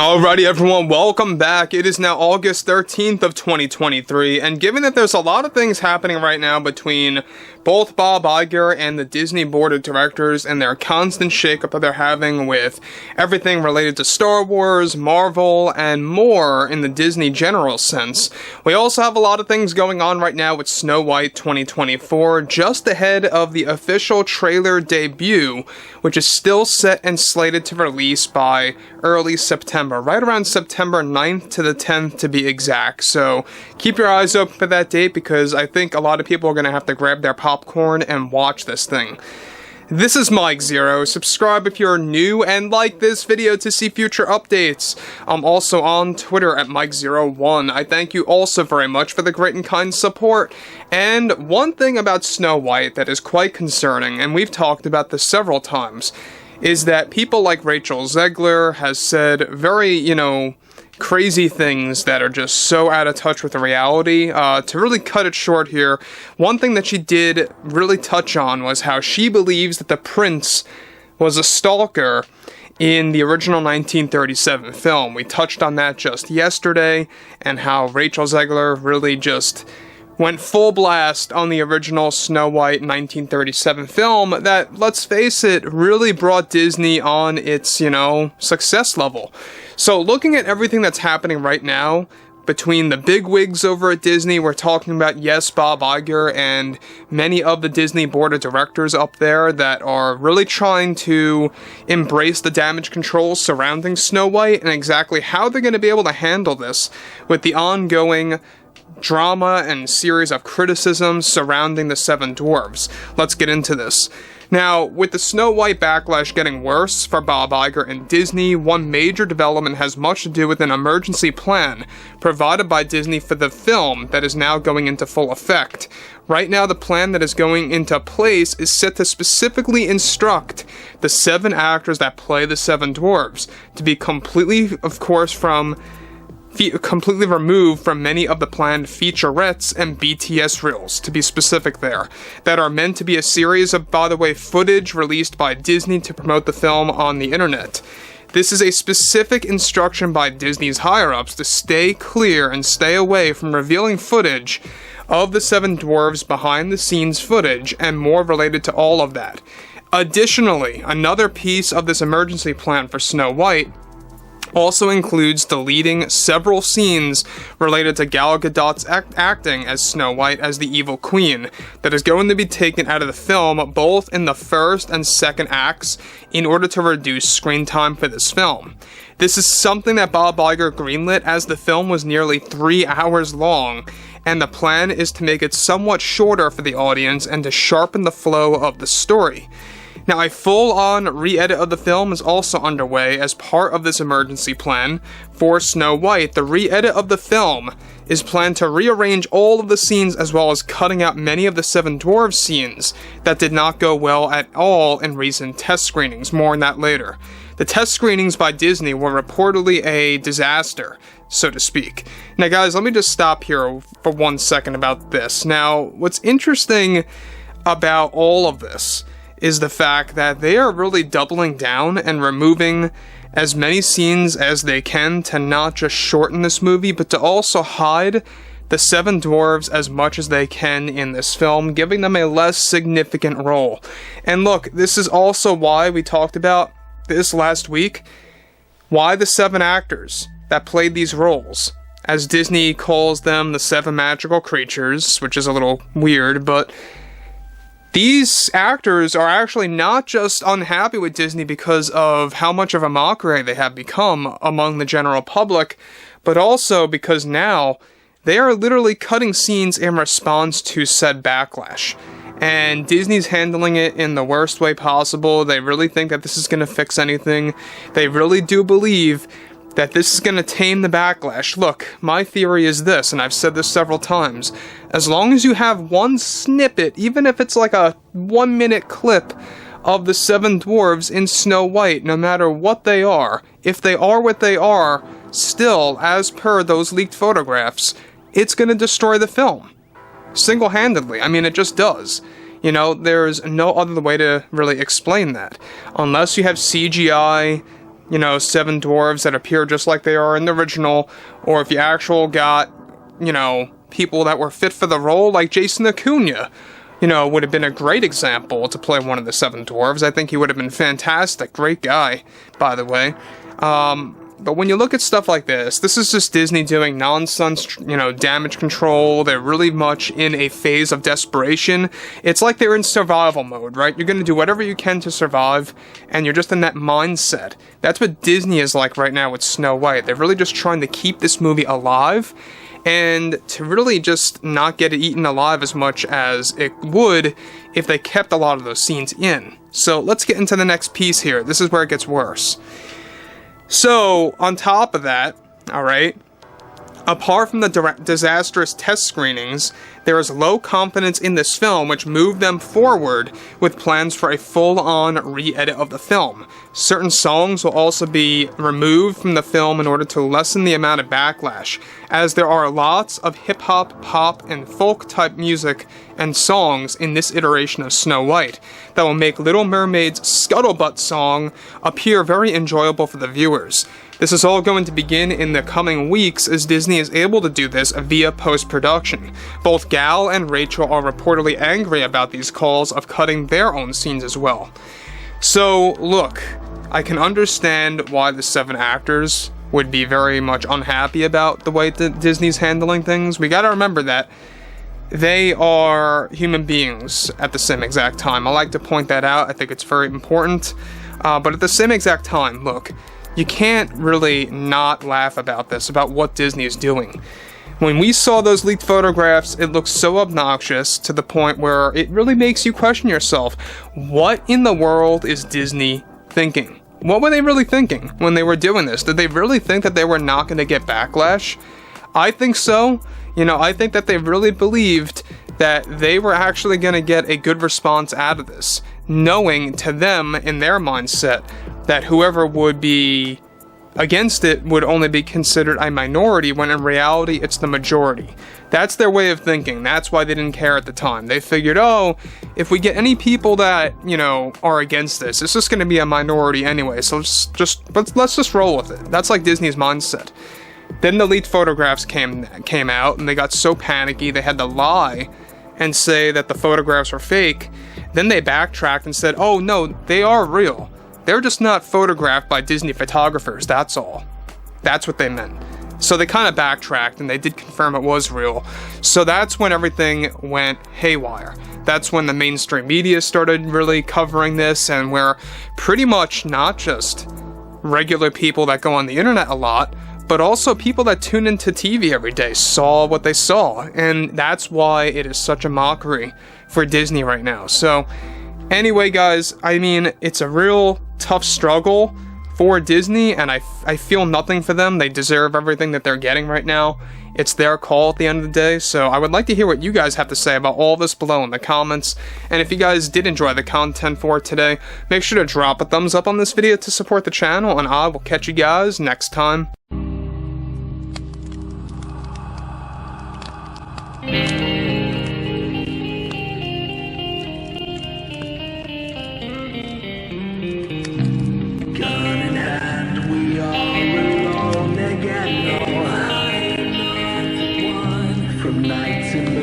Alrighty everyone, welcome back. It is now August 13th of 2023, and given that there's a lot of things happening right now between both Bob Iger and the Disney Board of Directors and their constant shakeup that they're having with everything related to Star Wars, Marvel, and more in the Disney general sense, we also have a lot of things going on right now with Snow White 2024, just ahead of the official trailer debut, which is still set and slated to release by early September, right around September 9th to the 10th to be exact. So keep your eyes open for that date, because I think a lot of people are going to have to grab their popcorn and watch this thing. This is Mike Zero. Subscribe if you're new and like this video to see future updates. I'm also on Twitter at Mike01. I thank you also very much for the great and kind support. And one thing about Snow White that is quite concerning, and we've talked about this several times, is that people like Rachel Zegler has said very, crazy things that are just so out of touch with the reality. To really cut it short here, one thing that she did really touch on was how she believes that the prince was a stalker in the original 1937 film. We touched on that just yesterday, and how Rachel Zegler really just went full blast on the original Snow White 1937 film that, let's face it, really brought Disney on its, success level. So looking at everything that's happening right now, between the bigwigs over at Disney, we're talking about, yes, Bob Iger and many of the Disney board of directors up there that are really trying to embrace the damage control surrounding Snow White, and exactly how they're going to be able to handle this with the ongoing drama and series of criticisms surrounding the Seven Dwarfs. Let's get into this. Now, with the Snow White backlash getting worse for Bob Iger and Disney, one major development has much to do with an emergency plan provided by Disney for the film that is now going into full effect. Right now, the plan that is going into place is set to specifically instruct the 7 actors that play the Seven Dwarfs to be completely, of course, completely removed from many of the planned featurettes and BTS reels, to be specific there, that are meant to be a series of, by the way, footage released by Disney to promote the film on the internet. This is a specific instruction by Disney's higher-ups to stay clear and stay away from revealing footage of the Seven Dwarfs behind-the-scenes footage and more related to all of that. Additionally, another piece of this emergency plan for Snow White also includes deleting several scenes related to Gal Gadot's acting as Snow White as the evil queen that is going to be taken out of the film both in the first and second acts in order to reduce screen time for this film. This is something that Bob Iger greenlit, as the film was nearly 3 hours long, and the plan is to make it somewhat shorter for the audience and to sharpen the flow of the story. Now, a full-on re-edit of the film is also underway as part of this emergency plan for Snow White. The re-edit of the film is planned to rearrange all of the scenes, as well as cutting out many of the Seven Dwarfs scenes that did not go well at all in recent test screenings. More on that later. The test screenings by Disney were reportedly a disaster, so to speak. Now guys, let me just stop here for 1 second about this. Now, what's interesting about all of this is the fact that they are really doubling down and removing as many scenes as they can to not just shorten this movie, but to also hide the Seven Dwarfs as much as they can in this film, giving them a less significant role. And look, this is also why we talked about this last week, why the 7 actors that played these roles, as Disney calls them the 7 magical creatures, which is a little weird, but these actors are actually not just unhappy with Disney because of how much of a mockery they have become among the general public, but also because now they are literally cutting scenes in response to said backlash. And Disney's handling it in the worst way possible. They really think that this is going to fix anything. They really do believe that this is going to tame the backlash. Look, my theory is this, and I've said this several times. As long as you have one snippet, even if it's like a 1-minute clip of the Seven Dwarfs in Snow White, no matter what they are, if they are what they are, still, as per those leaked photographs, it's going to destroy the film. Single-handedly. I mean, it just does. There's no other way to really explain that. Unless you have CGI you know, 7 dwarves that appear just like they are in the original, or if you actually got, you know, people that were fit for the role, like Jason Acuna, you know, would have been a great example to play one of the 7 dwarves. I think he would have been fantastic. Great guy, by the way. But when you look at stuff like this is just Disney doing nonsense, you know, damage control. They're really much in a phase of desperation. It's like they're in survival mode, right? You're going to do whatever you can to survive, and you're just in that mindset. That's what Disney is like right now with Snow White. They're really just trying to keep this movie alive, and to really just not get it eaten alive as much as it would if they kept a lot of those scenes in. So let's get into the next piece here. This is where it gets worse. So, on top of that, alright, apart from the disastrous test screenings, there is low confidence in this film, which moved them forward with plans for a full-on re-edit of the film. Certain songs will also be removed from the film in order to lessen the amount of backlash, as there are lots of hip-hop, pop, and folk-type music and songs in this iteration of Snow White that will make Little Mermaid's Scuttlebutt song appear very enjoyable for the viewers. This is all going to begin in the coming weeks as Disney is able to do this via post-production. Both Gal and Rachel are reportedly angry about these calls of cutting their own scenes as well. So, look, I can understand why the 7 actors would be very much unhappy about the way that Disney's handling things. We gotta remember that they are human beings at the same exact time. I like to point that out. I think it's very important. But at the same exact time, look, you can't really not laugh about this, about what Disney is doing. When we saw those leaked photographs, it looked so obnoxious to the point where it really makes you question yourself. What in the world is Disney thinking? What were they really thinking when they were doing this? Did they really think that they were not going to get backlash? I think so. You know, I think that they really believed that they were actually going to get a good response out of this, knowing to them in their mindset that whoever would be against it would only be considered a minority, when in reality it's the majority. That's their way of thinking. That's why they didn't care at the time. They figured, oh, if we get any people that, you know, are against this, it's just going to be a minority anyway, so let's just roll with it. That's like Disney's mindset. Then the leaked photographs came out, and they got so panicky they had to lie and say that the photographs were fake. Then they backtracked and said, oh no, they are real. They're just not photographed by Disney photographers, that's all. That's what they meant. So they kind of backtracked, and they did confirm it was real. So that's when everything went haywire. That's when the mainstream media started really covering this, and where pretty much not just regular people that go on the internet a lot, but also people that tune into TV every day saw what they saw, and that's why it is such a mockery for Disney right now. So anyway, guys, I mean, it's a real tough struggle for Disney, and I feel nothing for them. They deserve everything that they're getting right now. It's their call at the end of the day, so I would like to hear what you guys have to say about all this below in the comments. And if you guys did enjoy the content for today, make sure to drop a thumbs up on this video to support the channel, and I will catch you guys next time. From night to